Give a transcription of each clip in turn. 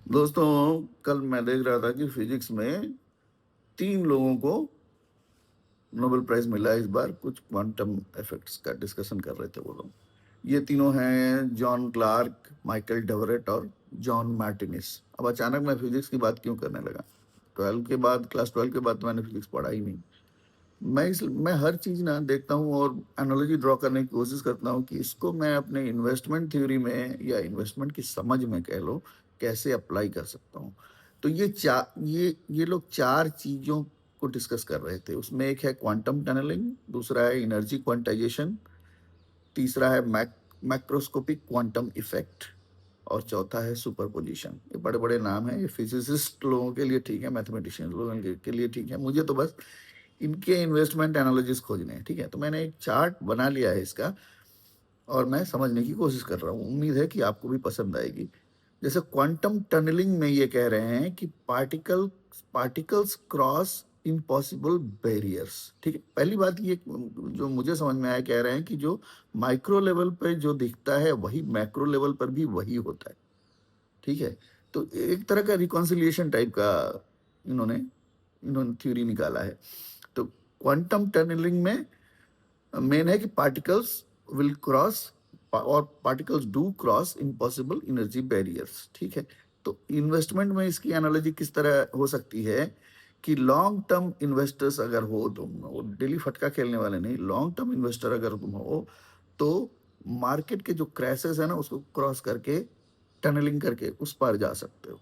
दोस्तों, कल मैं देख रहा था कि फिजिक्स में 3 लोगों को नोबेल प्राइज़ मिला इस बार, कुछ क्वांटम इफ़ेक्ट्स का डिस्कशन कर रहे थे वो लोग। ये तीनों हैं जॉन क्लार्क, माइकल डेवरेट और जॉन मार्टिनिस। अब अचानक मैं फिजिक्स की बात क्यों करने लगा? 12 के बाद क्लास 12 के बाद तो मैंने फिजिक्स पढ़ा ही नहीं। मैं हर चीज़ ना देखता हूँ और एनालॉजी ड्रॉ करने की कोशिश करता हूँ कि इसको मैं अपने इन्वेस्टमेंट थ्योरी में या इन्वेस्टमेंट की समझ में कह लो, कैसे अप्लाई कर सकता हूँ। तो ये लोग 4 चीज़ों को डिस्कस कर रहे थे। उसमें एक है क्वांटम टनलिंग, दूसरा है एनर्जी क्वांटाइजेशन, तीसरा है मैक्रोस्कोपिक क्वांटम इफेक्ट और चौथा है सुपरपोजिशन। ये बड़े-बड़े नाम हैं, ये फिजिसिस्ट लोगों के लिए ठीक है, मैथमेटिशियन लोगों के लिए ठीक है। मुझे तो बस इनके इन्वेस्टमेंट एनालॉजीज़ खोजने हैं, ठीक है? तो मैंने एक चार्ट बना लिया है इसका और मैं समझने की कोशिश कर रहा हूँ। उम्मीद है कि आपको भी पसंद आएगी। जैसे क्वांटम टनलिंग में ये कह रहे हैं कि पार्टिकल्स क्रॉस इम्पॉसिबल बैरियर्स, ठीक है? पहली बात ये जो मुझे समझ में आया, कह रहे हैं कि जो माइक्रो लेवल पे जो दिखता है, वही मैक्रो लेवल पर भी वही होता है, ठीक है? तो एक तरह का रिकॉन्सिलिएशन टाइप का इन्होंने इन्होंने थ्योरी निकाला है। तो क्वांटम टनलिंग में मेन है कि पार्टिकल्स विल क्रॉस और particles do cross impossible energy barriers, ठीक है? तो इन्वेस्टमेंट में इसकी एनालॉजी किस तरह हो सकती है कि लॉन्ग टर्म इन्वेस्टर्स अगर हो तुम, वो डेली फटका खेलने वाले नहीं, लॉन्ग टर्म इन्वेस्टर अगर तुम हो, तो मार्केट के जो क्रैशेस है ना, उसको क्रॉस करके टनलिंग करके उस पार जा सकते हो,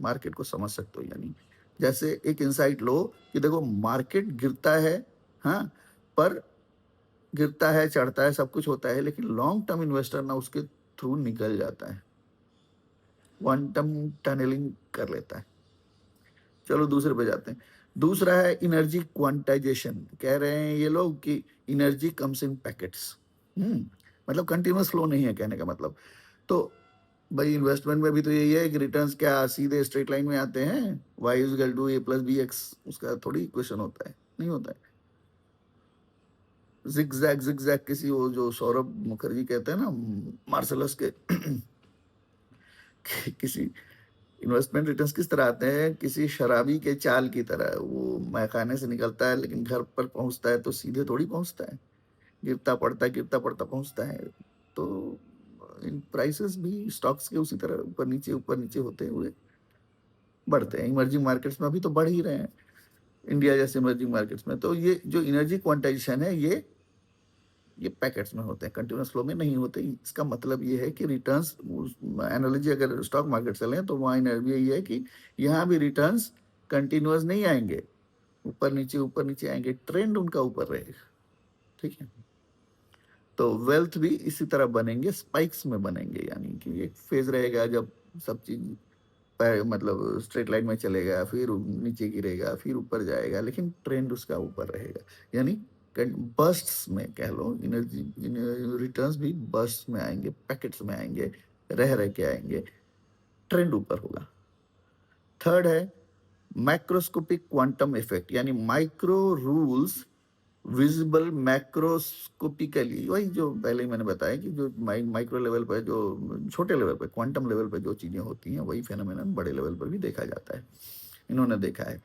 मार्केट को समझ सकते हो। यानी जैसे एक इंसाइट लो कि देखो मार्केट गिरता है, हाँ, पर गिरता है, चढ़ता है, सब कुछ होता है, लेकिन लॉन्ग टर्म इन्वेस्टर ना उसके थ्रू निकल जाता है, क्वांटम टनलिंग कर लेता है। चलो दूसरे पे जाते हैं। दूसरा है एनर्जी क्वांटाइजेशन। कह रहे हैं ये लोग कि एनर्जी कम्स इन पैकेट्स। मतलब कंटिन्यूअस फ्लो नहीं है कहने का मतलब। तो भाई इन्वेस्टमेंट में भी तो यही है कि रिटर्न्स क्या सीधे स्ट्रेट लाइन में आते हैं, Y is equal to A plus B X, उसका थोड़ी इक्वेशन होता है, नहीं होता है। जिगजैग जिगजैग किसी, वो जो सौरभ मुखर्जी कहते हैं ना, मार्शलस के किसी इन्वेस्टमेंट रिटर्न्स किस तरह आते हैं, किसी शराबी के चाल की तरह। वो मैखाने से निकलता है लेकिन घर पर पहुंचता है तो सीधे थोड़ी पहुंचता है, गिरता पड़ता पहुंचता है। तो इन प्राइसेस भी स्टॉक्स के उसी तरह ऊपर नीचे होते हुए बढ़ते हैं। इमर्जिंग मार्केट्स में अभी तो बढ़ ही रहे हैं, इंडिया जैसे इमर्जिंग मार्केट्स में। तो ये जो एनर्जी क्वांटाइजेशन है, ये पैकेट्स में होते हैं, कंटिन्यूअस फ्लो में नहीं होते। इसका मतलब ये है कि रिटर्न्स, एनालॉजी अगर स्टॉक मार्केट से लें तो वहाँ एनर्जी यही है कि यहाँ भी रिटर्न्स कंटिन्यूअस नहीं आएंगे, ऊपर नीचे आएंगे, ट्रेंड उनका ऊपर रहेगा, ठीक है? तो वेल्थ भी इसी तरह बनेंगे, स्पाइक्स में बनेंगे। यानी कि एक फेज रहेगा जब सब चीज मतलब स्ट्रेट लाइन में चलेगा, फिर नीचे गिरेगा, फिर ऊपर जाएगा, लेकिन ट्रेंड उसका ऊपर रहेगा। यानी बर्स्ट्स में कह लो, एनर्जी रिटर्न्स भी बर्स्ट्स में आएंगे, पैकेट्स में आएंगे, रह रह के आएंगे, ट्रेंड ऊपर होगा। थर्ड है मैक्रोस्कोपिक क्वांटम इफेक्ट, यानी माइक्रो रूल्स विजिबल मैक्रोस्कोपिकली। वही जो पहले ही मैंने बताया कि जो माइक्रो लेवल पर, जो छोटे लेवल पर, क्वांटम लेवल पर जो चीजें होती हैं, वही फेनोमेनन बड़े लेवल पर भी देखा जाता है, इन्होंने देखा है।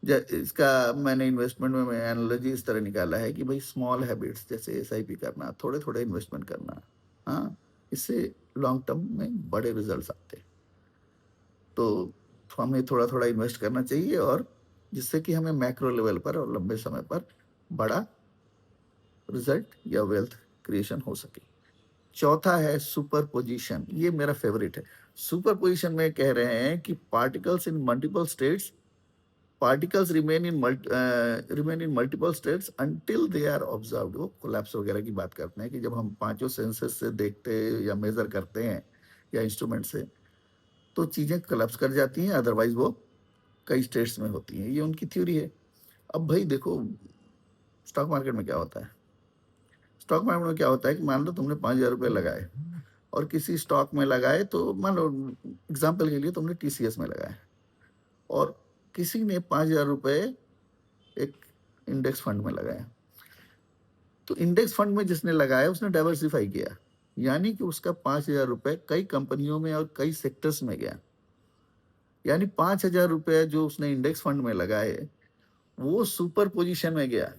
इसका मैंने इन्वेस्टमेंट में एनालॉजी इस तरह निकाला है कि भाई स्मॉल हैबिट्स जैसे एसआईपी करना, थोड़े थोड़े इन्वेस्टमेंट करना, हाँ, इससे लॉन्ग टर्म में बड़े रिजल्ट्स आते हैं। तो हमें थोड़ा थोड़ा इन्वेस्ट करना चाहिए, और जिससे कि हमें मैक्रो लेवल पर और लंबे समय पर बड़ा रिजल्ट या वेल्थ क्रिएशन हो सके। चौथा है सुपर पोजिशन, ये मेरा फेवरेट है। सुपर पोजिशन में कह रहे हैं कि particles remain in multiple states until they are observed. वो कोलैप्स वगैरह की बात करते हैं कि जब हम पांचों सेंसेस से देखते या मेजर करते हैं या इंस्ट्रूमेंट से, तो चीजें कोलैप्स कर जाती हैं, अदरवाइज वो कई स्टेट्स में होती हैं। ये उनकी थ्योरी है। अब भाई देखो, स्टॉक मार्केट में क्या होता है, स्टॉक मार्केट में क्या होता है कि मान लो तुमने 5,000 रुपये लगाए, और किसी स्टॉक में लगाए, तो मान लो एग्जाम्पल के लिए तुमने टीसीएस में लगाए, और किसी ने 5,000 रुपये एक इंडेक्स फंड में लगाया। तो इंडेक्स फंड में जिसने लगाया उसने डाइवर्सिफाई किया, यानी कि उसका 5,000 रुपये कई कंपनियों में और कई सेक्टर्स में गया। यानी 5,000 रुपये जो उसने इंडेक्स फंड में लगाए वो सुपर पोजीशन में गया,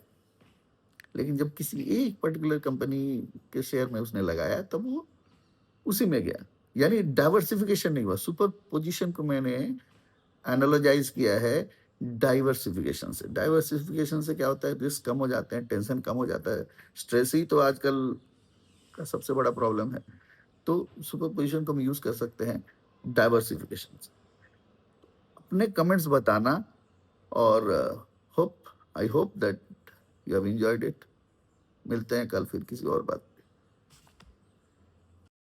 लेकिन जब किसी एक पर्टिकुलर कंपनी के शेयर में उसने लगाया तब वो उसी में गया, यानी डाइवर्सिफिकेशन नहीं हुआ। सुपर पोजीशन को मैंने एनालॉजाइज किया है डाइवर्सिफिकेशन से। डाइवर्सिफिकेशन से क्या होता है, रिस्क कम हो जाते हैं, टेंशन कम हो जाता है, स्ट्रेस ही तो आजकल का सबसे बड़ा प्रॉब्लम है। तो सुपर पोजीशन को हम यूज कर सकते हैं डाइवर्सिफिकेशन से। अपने कमेंट्स बताना, और I hope that you have enjoyed it. मिलते हैं कल फिर किसी और बात